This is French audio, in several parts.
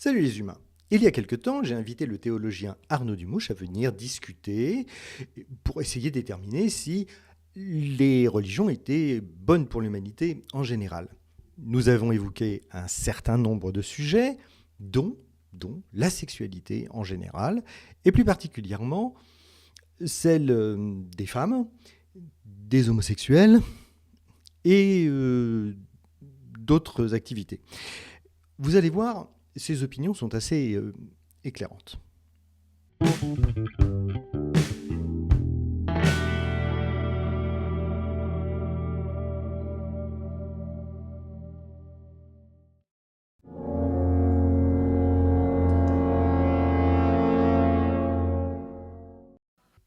Salut les humains. Il y a quelque temps, j'ai invité le théologien Arnaud Dumouche à venir discuter pour essayer de déterminer si les religions étaient bonnes pour l'humanité en général. Nous avons évoqué un certain nombre de sujets, dont, la sexualité en général, et plus particulièrement celle des femmes, des homosexuels et d'autres activités. Vous allez voir, ces opinions sont assez éclairantes.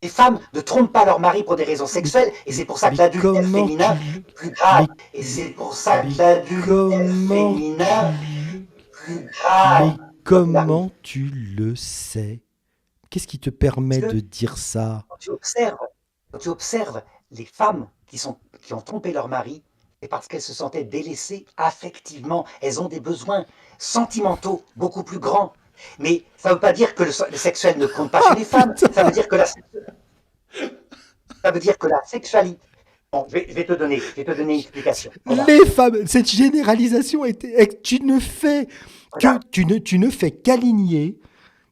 Les femmes ne trompent pas leur mari pour des raisons sexuelles, et c'est pour ça que l'adultère féminin est plus grave. Et c'est pour ça que l'adultère féminin est plus grave. Comment tu le sais? Qu'est-ce qui te permet Parce de que dire ça? quand tu observes les femmes qui ont trompé leur mari, c'est parce qu'elles se sentaient délaissées affectivement. Elles ont des besoins sentimentaux beaucoup plus grands. Mais ça ne veut pas dire que le sexuel ne compte pas chez les femmes. Putain. Ça veut dire que la sexualité. Bon, je vais te donner une explication. Regarde. Les femmes, cette généralisation tu ne fais Regarde. tu ne fais qu'aligner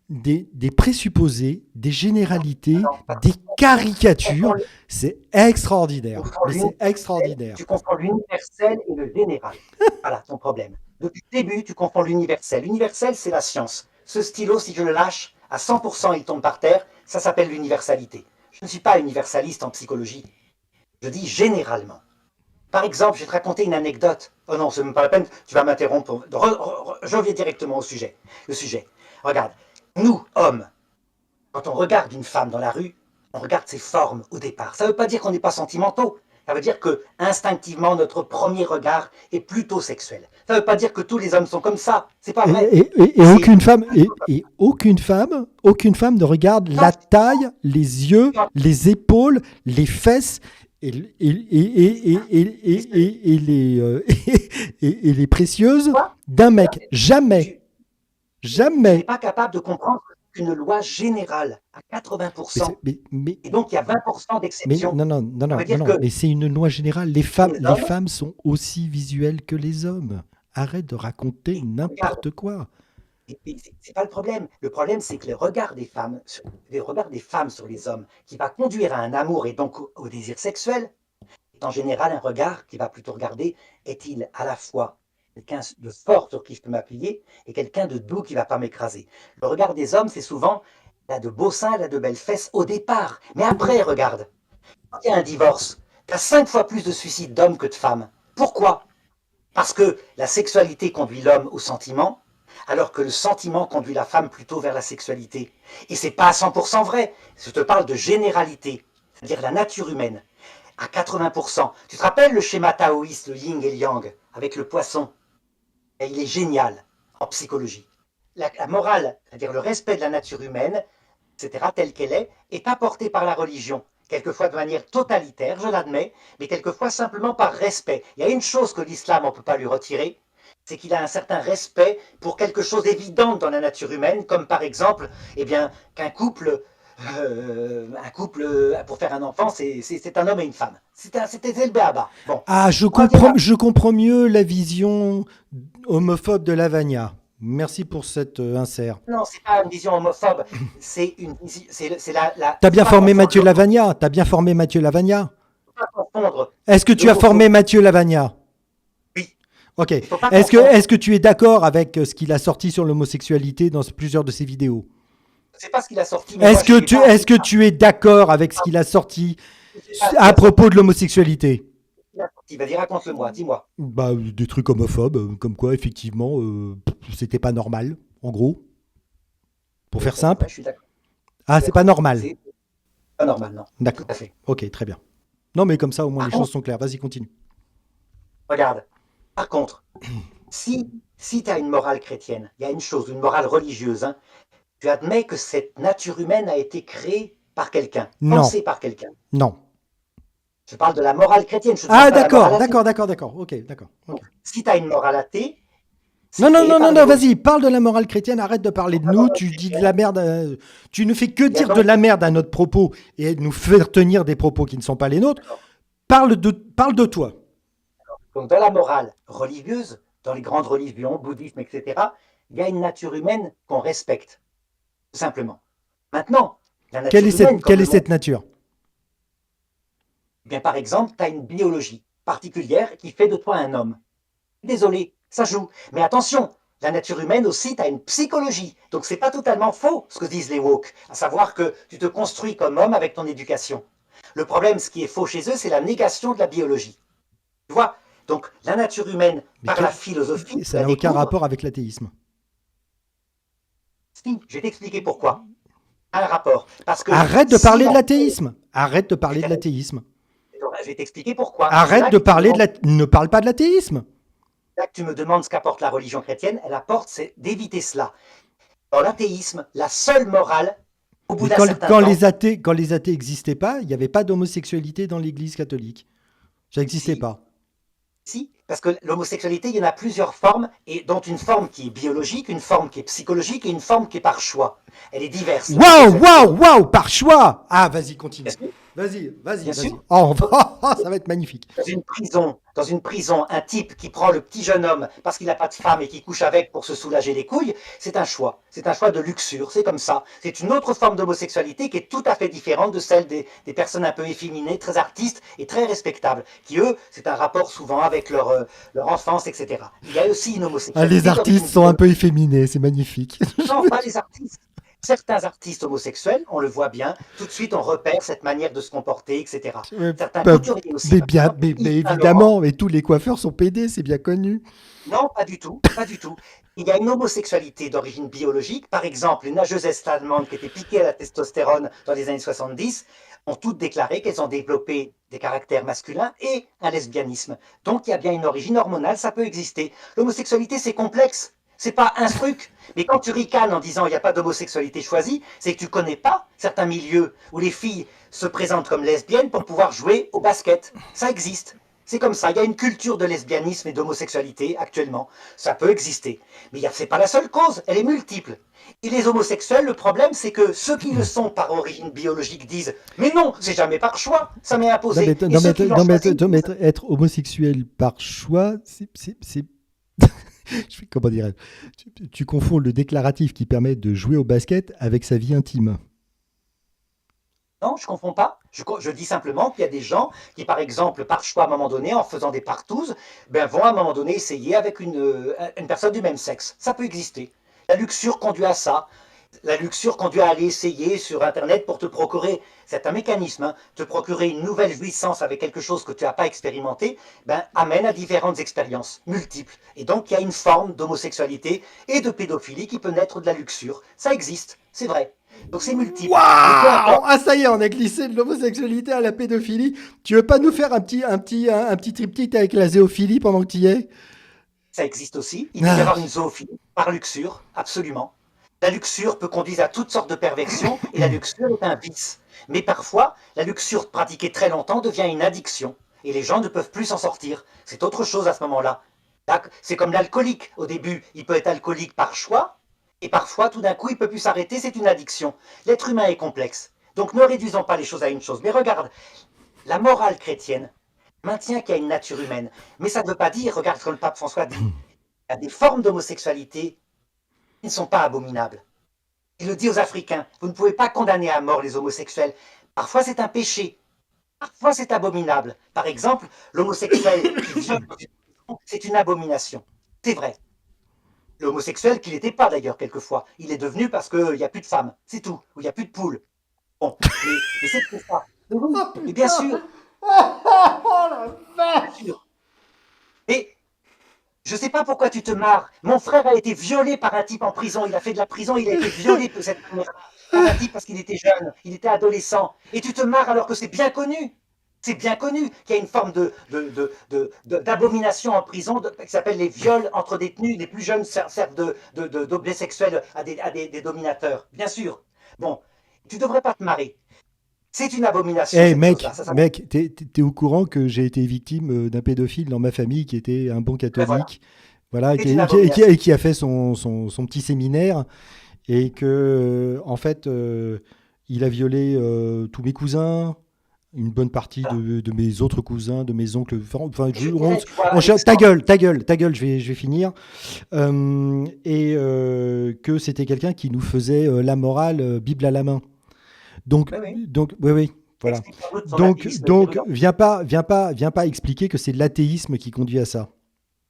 des présupposés, des généralités, des caricatures. C'est extraordinaire. Mais c'est extraordinaire. Tu confonds l'universel et le général. Voilà ton problème. Depuis le début, tu confonds l'universel. L'universel, c'est la science. Ce stylo, si je le lâche, à 100%, il tombe par terre. Ça s'appelle l'universalité. Je ne suis pas universaliste en psychologie. Je dis généralement. Par exemple, je vais te raconter une anecdote. Oh non, c'est même pas la peine, tu vas m'interrompre. Je reviens directement au sujet. Le sujet. Regarde, nous, hommes, quand on regarde une femme dans la rue, on regarde ses formes au départ. Ça ne veut pas dire qu'on n'est pas sentimentaux. Ça veut dire que instinctivement, notre premier regard est plutôt sexuel. Ça ne veut pas dire que tous les hommes sont comme ça. C'est pas vrai. Et aucune femme ne regarde la taille, les yeux, les épaules, les fesses et les précieuses d'un mec. Jamais. Tu Jamais. n'es pas capable de comprendre qu'une loi générale à 80%, Mais et donc il y a 20% d'exceptions. Ça veut dire que mais c'est une loi générale. Les hommes, femmes sont aussi visuelles que les hommes. Arrête de raconter n'importe quoi. c'est pas le problème. Le problème, c'est que le regard des femmes sur les hommes, qui va conduire à un amour et donc au désir sexuel, est en général un regard qui va plutôt regarder, est-il à la fois quelqu'un de fort sur qui je peux m'appuyer et quelqu'un de doux qui ne va pas m'écraser. Le regard des hommes, c'est souvent, il a de beaux seins, il a de belles fesses au départ. Mais après, regarde, quand il y a un divorce, tu as 5 fois plus de suicides d'hommes que de femmes. Pourquoi? Parce que la sexualité conduit l'homme au sentiment, alors que le sentiment conduit la femme plutôt vers la sexualité. Et c'est pas à 100% vrai. Je te parle de généralité, c'est-à-dire la nature humaine. À 80%. Tu te rappelles le schéma taoïste, le yin et le yang, avec le poisson? Et il est génial en psychologie. La morale, c'est-à-dire le respect de la nature humaine, etc., telle qu'elle est apportée par la religion. Quelquefois de manière totalitaire, je l'admets, mais quelquefois simplement par respect. Il y a une chose que l'islam, on ne peut pas lui retirer, c'est qu'il a un certain respect pour quelque chose d'évident dans la nature humaine, comme par exemple, eh bien, qu'un couple, pour faire un enfant, c'est un homme et une femme. C'était le béaba. Bon. Ah, Troisième, je comprends mieux la vision homophobe de Lavagna. Merci pour cet insert. non, c'est pas une vision homophobe, c'est une c'est T'as faut bien pas formé Mathieu confondre Lavagna. T'as bien formé Mathieu Lavagna. faut pas confondre Est-ce que tu as formé l'homophobie. Mathieu Lavagna? Oui, Ok. il faut pas confondre. Est-ce que tu es d'accord avec ce qu'il a sorti sur l'homosexualité dans plusieurs de ses vidéos? Je sais pas ce qu'il a sorti, mais moi je n'ai pas. Est-ce que tu es d'accord avec ce qu'il a sorti Je sais pas ce qu'il à a propos sorti. de l'homosexualité? Vas-y, raconte-le-moi, dis-moi. Bah, des trucs homophobes, comme quoi, effectivement, c'était pas normal, en gros, pour faire Ouais, simple. je suis d'accord. Ah, c'est pas normal. C'est pas normal, non. Tout D'accord. à fait. Ok, très bien. Non, mais comme ça, au moins, Par les choses contre, sont claires. Vas-y, continue. regarde. Par contre, si tu as une morale chrétienne, il y a une morale religieuse, hein, tu admets que cette nature humaine a été créée par quelqu'un, Non, pensée par quelqu'un. non. Je parle de la morale chrétienne, je ne te Ah, parle pas de la morale d'accord, athée. d'accord, d'accord, d'accord. Ok, d'accord. Ok. Donc, si tu as une morale athée, C'est Non, non, créé non, par non, les non, religions. vas-y, parle de la morale chrétienne, arrête de parler de La nous, morale tu dis de chrétienne, la merde, tu ne fais que il y a dire de donc, la merde à notre propos et nous faire tenir des propos qui ne sont pas les nôtres. Parle de toi. donc dans la morale religieuse, dans les grandes religions, bouddhisme, etc., il y a une nature humaine qu'on respecte, tout simplement. Maintenant, la nature humaine, comme Quelle est le monde, cette nature? eh bien, par exemple, tu as une biologie particulière qui fait de toi un homme. Désolé, ça joue. Mais attention, la nature humaine aussi, tu as une psychologie. Donc c'est pas totalement faux ce que disent les woke, à savoir que tu te construis comme homme avec ton éducation. Le problème, ce qui est faux chez eux, c'est la négation de la biologie. Tu vois? Donc la nature humaine, Mais par la philosophie, tu ça la n'a aucun découvres. rapport avec l'athéisme. Si, je vais t'expliquer pourquoi. Un rapport. Parce que Arrête de si parler de la... l'athéisme. Arrête de Je parler de vais l'athéisme. t'expliquer pourquoi. C'est Arrête là de que tu me parler de demandes, la... Ne parle pas de l'athéisme. là que tu me demandes ce qu'apporte la religion chrétienne. Elle apporte, c'est d'éviter cela. Dans l'athéisme, la seule morale, au bout Mais d'un certain temps, quand les athées n'existaient pas, il n'y avait pas d'homosexualité dans l'Église catholique. Ça n'existait si, pas. si, parce que l'homosexualité, il y en a plusieurs formes, et dont une forme qui est biologique, une forme qui est psychologique et une forme qui est par choix. Elle est diverse, Waouh, l'homosexualité. waouh, waouh, par choix. Ah, vas-y, Bien continue. sûr, Vas-y, vas-y, bien vas-y. sûr. Oh, ça va être magnifique. Dans une prison, un type qui prend le petit jeune homme parce qu'il n'a pas de femme et qui couche avec pour se soulager les couilles, c'est un choix. C'est un choix de luxure, c'est comme ça. C'est une autre forme d'homosexualité qui est tout à fait différente de celle des personnes un peu efféminées, très artistes et très respectables, qui eux, c'est un rapport souvent avec leur enfance, etc. Il y a aussi une Ah, les homosexualité artistes d'origine sont un biologique. peu efféminés, c'est magnifique. Non, pas les artistes. Certains artistes homosexuels, on le voit bien, tout de suite on repère cette manière de se comporter, etc. Certains Bah, couturiers aussi, par exemple, Yves mais Saint Laurent. évidemment, mais tous les coiffeurs sont pédés, c'est bien connu. Non, pas du tout, pas du tout. Il y a une homosexualité d'origine biologique. Par exemple, une nageuse est-allemande qui était piquée à la testostérone dans les années 70 ont toutes déclaré qu'elles ont développé des caractères masculins et un lesbianisme. Donc il y a bien une origine hormonale, ça peut exister. L'homosexualité, c'est complexe. C'est pas un truc. Mais quand tu ricanes en disant il n'y a pas d'homosexualité choisie, c'est que tu connais pas certains milieux où les filles se présentent comme lesbiennes pour pouvoir jouer au basket. Ça existe. C'est comme ça. Il y a une culture de lesbianisme et d'homosexualité actuellement. Ça peut exister. Mais ce n'est pas la seule cause. Elle est multiple. Et les homosexuels, le problème, c'est que ceux qui le sont par origine biologique disent mais non, c'est jamais par choix, ça m'est imposé. Et ceux qui l'ont choisi disent être homosexuel par choix, comment dirais tu confonds le déclaratif qui permet de jouer au basket avec sa vie intime. non, je ne confonds pas. Je dis simplement qu'il y a des gens qui, par exemple, par choix à un moment donné, en faisant des partouzes, ben, vont à un moment donné essayer avec une personne du même sexe. Ça peut exister. La luxure conduit à ça. La luxure conduit à aller essayer sur Internet pour te procurer, c'est un mécanisme, hein, te procurer une nouvelle jouissance avec quelque chose que tu n'as pas expérimenté, ben, amène à différentes expériences, multiples. Et donc, il y a une forme d'homosexualité et de pédophilie qui peut naître de la luxure. Ça existe, c'est vrai. Donc, c'est multiple. Mais peu Waouh! importe. Ah, ça y est, on a glissé de l'homosexualité à la pédophilie. Tu veux pas nous faire un petit triptyque avec la zéophilie pendant que tu y es? Ça existe aussi. Il peut y Ah, avoir une zoophilie par luxure, absolument. La luxure peut conduire à toutes sortes de perversions et la luxure est un vice. Mais parfois, la luxure pratiquée très longtemps devient une addiction et les gens ne peuvent plus s'en sortir. C'est autre chose à ce moment-là. C'est comme l'alcoolique. Au début, il peut être alcoolique par choix et parfois, tout d'un coup, il ne peut plus s'arrêter. C'est une addiction. L'être humain est complexe. Donc ne réduisons pas les choses à une chose. Mais regarde, la morale chrétienne maintient qu'il y a une nature humaine. Mais ça ne veut pas dire, regarde ce que le pape François dit, il y a des formes d'homosexualité qui ne sont pas abominables. Il le dit aux Africains, vous ne pouvez pas condamner à mort les homosexuels. Parfois c'est un péché, parfois c'est abominable. Par exemple, l'homosexuel qui viole, c'est une abomination. C'est vrai. L'homosexuel qui n'était pas d'ailleurs quelquefois, il est devenu parce qu'il n'y a plus de femmes, c'est tout, ou il n'y a plus de poules. Bon, mais c'est pour ça. Mais oui, oh mais bien putain! sûr, Oh la bien vache! sûr. Et je ne sais pas pourquoi tu te marres. Mon frère a été violé par un type en prison. Il a fait de la prison, il a été violé de cette manière par un type parce qu'il était jeune, il était adolescent. Et tu te marres alors que c'est bien connu. C'est bien connu qu'il y a une forme d'abomination en prison qui s'appelle les viols entre détenus. Les plus jeunes servent d'objets sexuels à des dominateurs. Bien sûr. Bon, tu ne devrais pas te marrer. C'est une abomination, Eh cette chose-là. mec, t'es au courant que j'ai été victime d'un pédophile dans ma famille qui était un bon Ben voilà. catholique. voilà, C'est une abomination. et qui a fait son petit séminaire et que, en fait, il a violé tous mes cousins, une bonne partie Voilà. de mes autres cousins, de mes oncles. Enfin, Je dirais, tu vois, ta Alexandre, gueule, ta gueule, ta gueule, je vais finir. Que c'était quelqu'un qui nous faisait la morale, Bible à la main. oui, oui, Oui, oui, voilà. explique sans doute son athéisme virulent. Viens pas expliquer que c'est l'athéisme qui conduit à ça.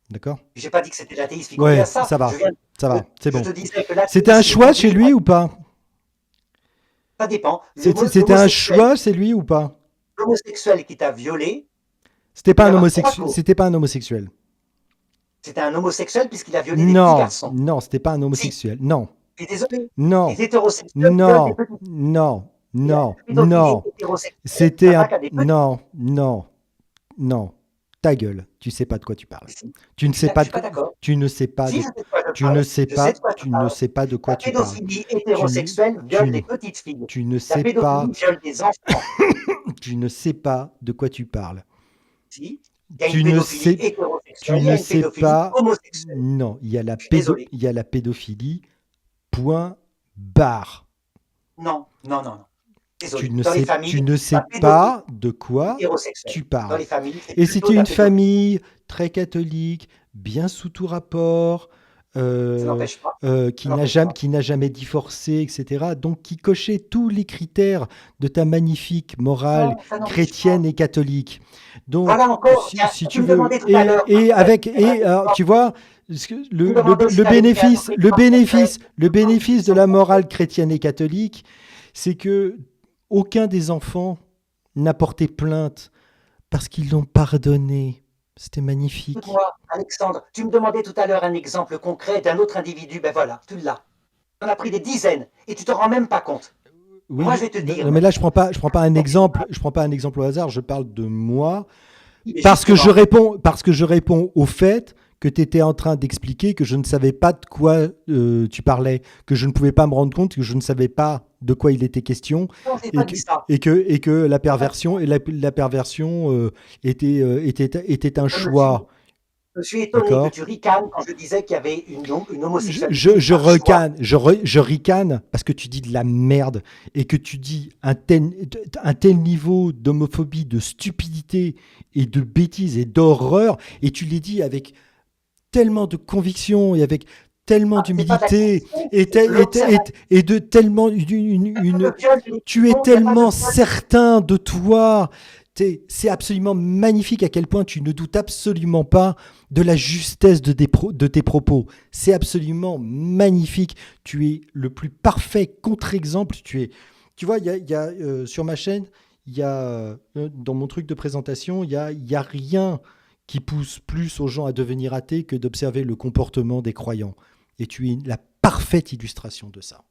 D'accord? J'ai pas dit que c'était l'athéisme qui conduit à Ouais, ça. ça va, c'est Je bon. te disais que C'était un l'athéisme choix chez conduit à... lui ou pas? Ça dépend. C'était un choix chez lui ou pas? L'homosexuel qui t'a violé, C'était il peut pas y un avoir trois homosexuel. causes. C'était pas un homosexuel. C'était un homosexuel puisqu'il a violé des petits Non, garçons. non, c'était pas un Si, homosexuel. Non, et désolé, non, les hétérosexuels violent des non, petits. non, Et la non, pédophilie non. hétérosexuelle, C'était ça un. va qu'à des petits. Non, non, non. Ta gueule. Tu sais pas de quoi tu parles. Si. Tu ne sais Je pas suis pas d'accord. tu ne sais pas Si, de, je sais de quoi je parle. Je sais de quoi je tu ne parle. sais pas de quoi La tu parles. pédophilie Tu ne, hétérosexuelle tu viole ne, des petites filles. tu ne La sais pas, pédophilie viole des enfants. tu ne sais pas de quoi tu parles. Si. Il y a une Tu ne pédophilie sais, tu hétérosexuelle, il y ne a une sais pédophilie pas. homosexuelle. Non, Je suis désolé. il y a la pédophilie. Point barre. Non, non, non, non. Désolé. Tu ne sais La pédophilie pas de quoi hétérosexuelle. tu Dans parles. les familles, c'est Et plutôt c'était de la une pédophilie. famille très catholique, bien sous tout rapport, Ça n'empêche pas. Ça n'empêche pas. qui n'a jamais divorcé, etc. Donc qui cochait tous les critères de ta magnifique morale Non, ça n'empêche chrétienne pas. et catholique. Donc, Voilà encore. Tiens, si tu tu me veux, demandais tout à l'heure, alors, tu vois, tu me demandais si tu avais pris un autre exemple concret. le Je prends un bénéfice de exemple la concret. morale chrétienne et catholique, c'est que aucun des enfants n'a porté plainte parce qu'ils l'ont pardonné. C'était magnifique. Écoute-moi, Alexandre, tu me demandais tout à l'heure un exemple concret d'un autre individu. Ben voilà, tu l'as. Tu en as pris des dizaines et tu te rends même pas compte. Moi, je Oui, vais te dire, non, mais là je prends pas un donc, exemple, je prends pas un exemple au hasard, je parle de moi mais justement, parce que je réponds au fait que tu étais en train d'expliquer que je ne savais pas de quoi tu parlais, que je ne pouvais pas me rendre compte, que je ne savais pas de quoi il était question non, je n'ai pas dit ça. et que la perversion la perversion était un Je me suis, choix, je suis étonné que d'accord? tu ricanes quand je disais qu'il y avait une homosexualité par choix. Je ricane parce que tu dis de la merde et que tu dis un tel niveau d'homophobie, de stupidité et de bêtises et d'horreur et tu les dis avec tellement de conviction et avec tellement Ah, c'est pas de la d'humilité conviction, c'est de l'observation. et de tellement Il n'y a pas de viol de tu es l'émotion, il n'y a pas de tellement viol. certain de toi. C'est absolument magnifique à quel point tu ne doutes absolument pas de la justesse de tes propos. C'est absolument magnifique. Tu es le plus parfait contre-exemple. Tu vois, sur ma chaîne, dans mon truc de présentation, il y a rien qui pousse plus aux gens à devenir athées que d'observer le comportement des croyants. Et tu es la parfaite illustration de ça.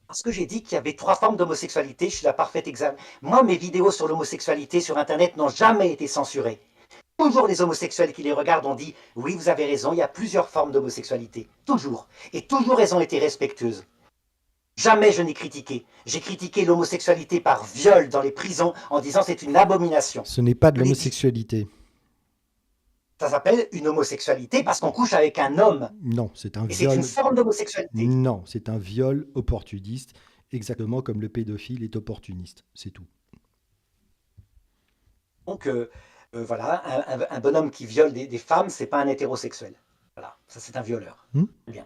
Parce que j'ai dit qu'il y avait trois formes d'homosexualité, je suis la parfaite exemple. Moi, mes vidéos sur l'homosexualité sur Internet n'ont jamais été censurées. Toujours les homosexuels qui les regardent ont dit oui, vous avez raison, il y a plusieurs formes d'homosexualité. Toujours. Et toujours elles ont été respectueuses. Jamais je n'ai critiqué. J'ai critiqué l'homosexualité par viol dans les prisons en disant c'est une abomination. Ce n'est pas de Je l'ai dit. l'homosexualité. Ça s'appelle une homosexualité parce qu'on couche avec un homme. Non, c'est un Et c'est une viol. forme d'homosexualité. Non, c'est un viol opportuniste, exactement comme le pédophile est opportuniste. C'est tout. Donc voilà, un bonhomme qui viole des femmes, c'est pas un hétérosexuel. Voilà, ça c'est un violeur. Hmm. Bien,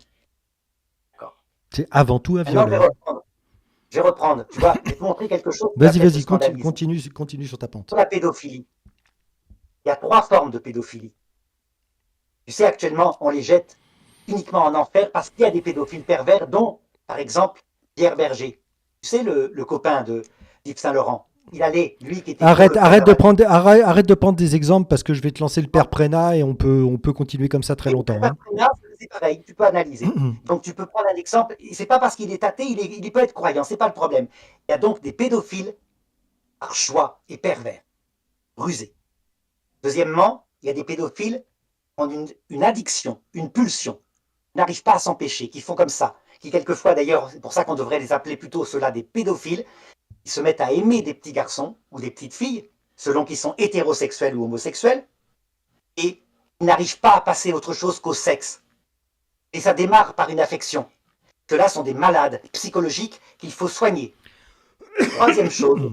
d'accord. C'est avant tout un Maintenant, violeur. Je vais reprendre. Tu vois, je vais te montrer quelque chose qui va Vas-y, peut-être te vas-y, scandaliser. continue sur ta pente. Sur la pédophilie, il y a trois formes de pédophilie. Tu sais, actuellement, on les jette uniquement en enfer parce qu'il y a des pédophiles pervers, dont, par exemple, Pierre Berger. Tu sais, le copain de d'Yves Saint-Laurent. Il allait, lui qui était pour le préservatif. Arrête de prendre des exemples parce que je vais te lancer le père Prénat et on peut continuer comme ça très Et le longtemps. père Prénat, c'est pareil, tu peux analyser. Donc tu peux prendre un exemple. C'est pas parce qu'il est athée, il peut être croyant, c'est pas le problème. Il y a donc des pédophiles par choix et pervers, rusés. Deuxièmement, il y a des pédophiles qui ont une addiction, une pulsion, n'arrivent pas à s'empêcher, qui font comme ça, qui quelquefois d'ailleurs, c'est pour ça qu'on devrait les appeler plutôt ceux-là des pédophiles, qui se mettent à aimer des petits garçons ou des petites filles, selon qu'ils sont hétérosexuels ou homosexuels, et Ils n'arrivent pas à passer autre chose qu'au sexe. Et ça démarre par une affection. Ceux-là sont des malades psychologiques qu'il faut soigner. Troisième chose,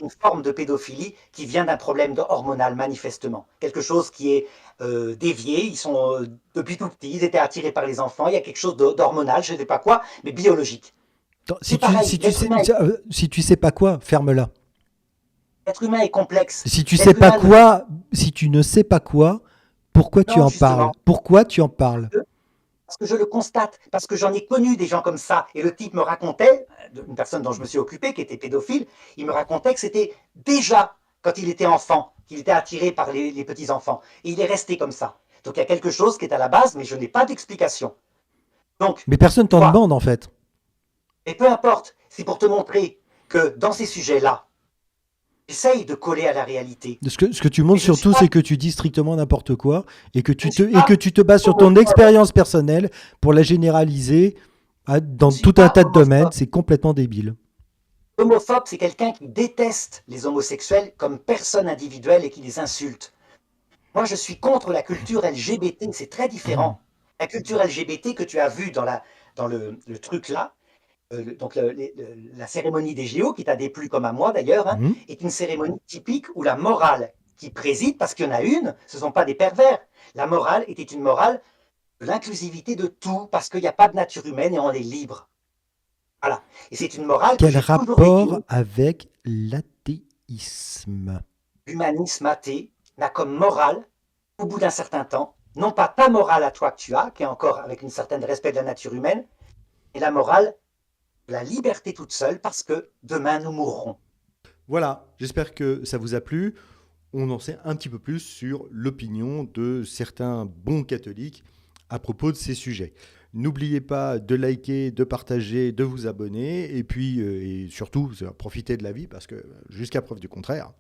une forme de pédophilie qui vient d'un problème hormonal manifestement. Quelque chose qui est dévié. Ils sont depuis tout petit, ils étaient attirés par les enfants. Il y a quelque chose d'hormonal, je ne sais pas quoi, mais biologique. Attends, C'est pareil, si tu sais pas quoi, ferme-la. l'être humain est complexe. Si tu sais L'être pas humain quoi, si tu ne sais pas quoi, pourquoi tu non, en parles? justement, Pourquoi tu en parles? parce que je le constate, parce que j'en ai connu des gens comme ça. Et le type me racontait, une personne dont je me suis occupé, qui était pédophile, il me racontait que c'était déjà quand il était enfant, qu'il était attiré par les petits-enfants. Et il est resté comme ça. Donc il y a quelque chose qui est à la base, mais je n'ai pas d'explication. Donc, Mais personne t'en toi, demande en fait. et peu importe, c'est pour te montrer que dans ces sujets-là, j'essaye de coller à la réalité. Ce que tu Et montres je ne suis surtout, pas, c'est que tu dis strictement n'importe quoi je ne suis et que pas tu te bases sur ton homophobe. expérience personnelle pour la généraliser Je ne dans suis tout un pas tas de domaines. homophobe. C'est complètement débile. Homophobe, c'est quelqu'un qui déteste les homosexuels comme personne individuelle et qui les insulte. Moi, je suis contre la culture LGBT, c'est très différent. La culture LGBT que tu as vue dans le truc là, donc la cérémonie des JO, qui t'a déplu comme à moi d'ailleurs, hein, Mhm. est une cérémonie typique où la morale qui préside, parce qu'il y en a une, ce ne sont pas des pervers, la morale était une morale de l'inclusivité de tout, parce qu'il n'y a pas de nature humaine et on est libre. Voilà. Et c'est une morale que Quel j'ai toujours vécue. rapport avec l'athéisme? L'humanisme athée n'a comme morale, au bout d'un certain temps, non pas ta morale à toi que tu as, qui est encore avec une certaine respect de la nature humaine, mais la morale de la liberté toute seule, parce que demain nous mourrons. Voilà, j'espère que ça vous a plu. On en sait un petit peu plus sur l'opinion de certains bons catholiques à propos de ces sujets. N'oubliez pas de liker, de partager, de vous abonner et puis et surtout profiter de la vie parce que jusqu'à preuve du contraire,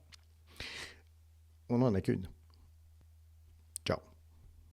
on n'en a qu'une.